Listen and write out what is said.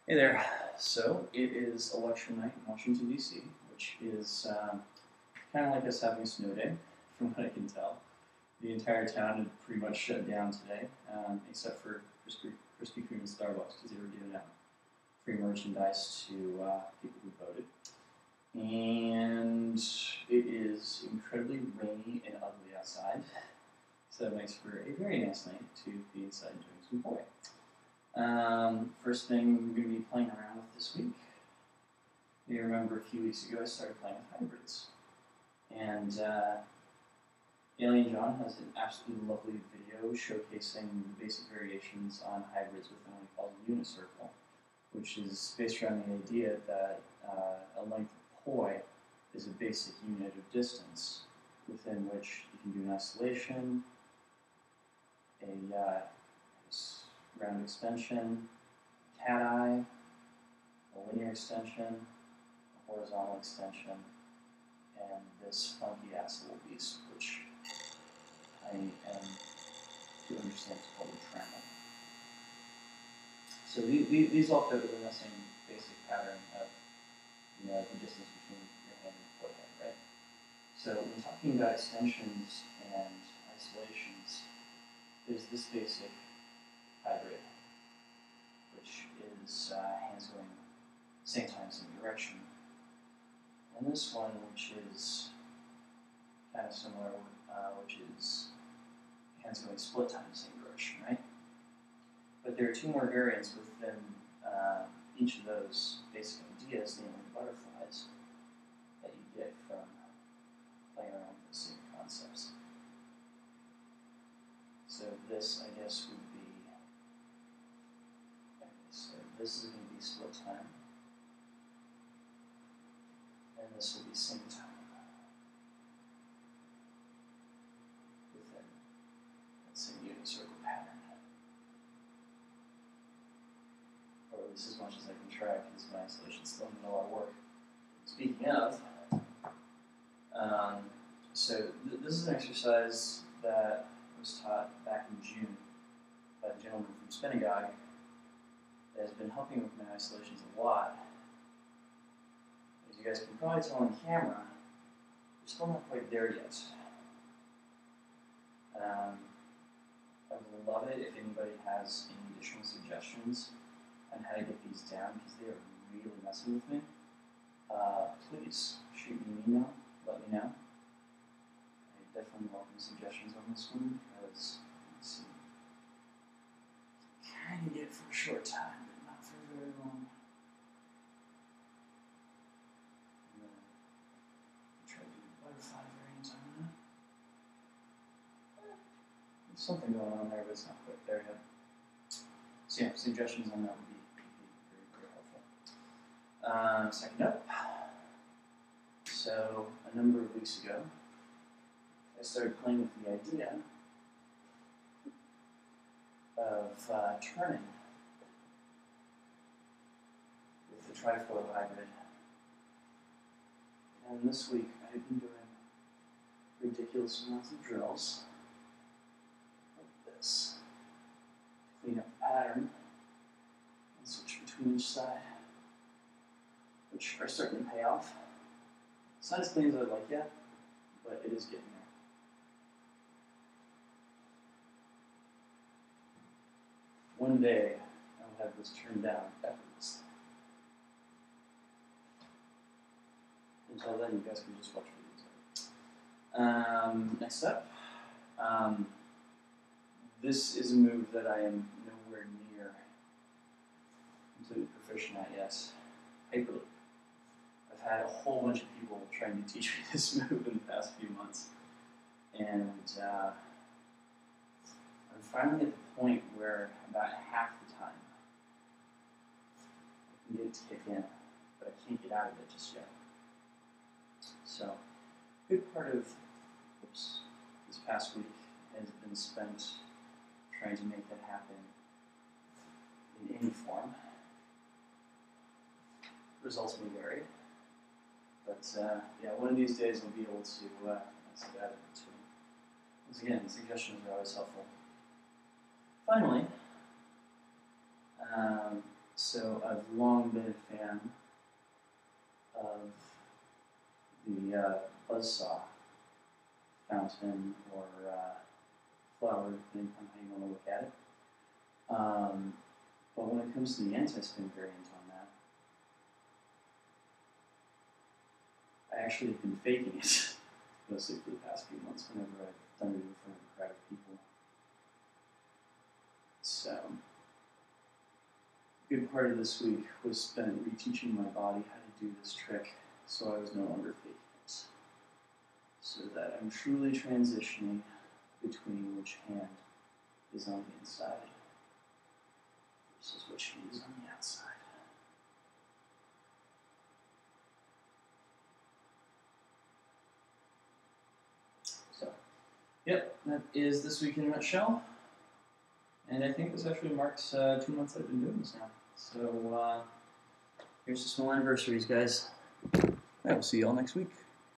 Hey there. So it is election night in Washington, D.C., which is kind of like us having a snow day, from what I can tell. The entire town had pretty much shut down today, except for Krispy Kreme and Starbucks, because they were giving out free merchandise to people who voted. And it is incredibly rainy and ugly outside, so it makes for a very nice night to be inside doing some play. First thing we're going to be playing around with this week. You remember a few weeks ago I started playing with hybrids. And Alien John has an absolutely lovely video showcasing the basic variations on hybrids within what he calls a unit circle, which is based around the idea that a length of poi is a basic unit of distance within which you can do an isolation, a round extension, cateye, a linear extension, a horizontal extension, and this funky ass little beast, which I am to understand is called a tremor. So these all fit within the same basic pattern of the distance between your hand and your forehead, right? So when talking about extensions and isolations, there's this basic hybrid, which is hands going same time, same direction. And this one, which is kind of similar, which is hands going split time, same direction, right? But there are two more variants within each of those basic ideas, namely the butterflies, that you get from playing around with the same concepts. So this, I guess, would be, okay, so this is going to be split time, and this will be same time within that same unit circle pattern. Or at least as much as I can try, because my isolation's still a lot of work. Speaking of, this is an exercise that was taught back in June by a gentleman from Spinagogue that has been helping with my isolations a lot. As you guys can probably tell on camera, we're still not quite there yet. I would love it if anybody has any additional suggestions on how to get these down, because they are really messing with me. Please shoot me an email, let me know. I definitely welcome suggestions on this one, because, let's see, kind of get it for a short time, but not for very long. I'm going to try to do the butterfly variant on that. There's something going on there, but it's not quite there yet. So yeah, suggestions on that would be very, very helpful. Second up, so a number of weeks ago, I started playing with the idea of turning with the trifoil hybrid. And this week I've been doing ridiculous amounts of drills like this to clean up the pattern and switch between each side, which are starting to pay off. It's not as clean as I'd like yet, but it is getting there. One day, I'll have this turned down effortlessly. Until then, you guys can just watch videos. Next up, this is a move that I am nowhere near completely proficient at yet. Hyperloop. I've had a whole bunch of people trying to teach me this move in the past few months, and I'm finally at the point where about half the time I can get it to kick in, but I can't get out of it just yet. So, a good part of this past week has been spent trying to make that happen in any form. Results may vary, but yeah, one of these days I'll be able to see that in between. Once again, suggestions are always helpful. Finally, So I've long been a fan of the buzzsaw fountain or flower, depending on how you want to look at it. But when it comes to the antispin variant on that, I actually have been faking it mostly for the past few months whenever I've done it in front of a crowd of people. So, a good part of this week was spent reteaching my body how to do this trick so I was no longer faking it. So that I'm truly transitioning between which hand is on the inside versus which hand is on the outside. So, yep, that is this week in a nutshell. And I think this actually marks 2 months I've been doing this now. So here's to small anniversaries, guys. I will see you all next week.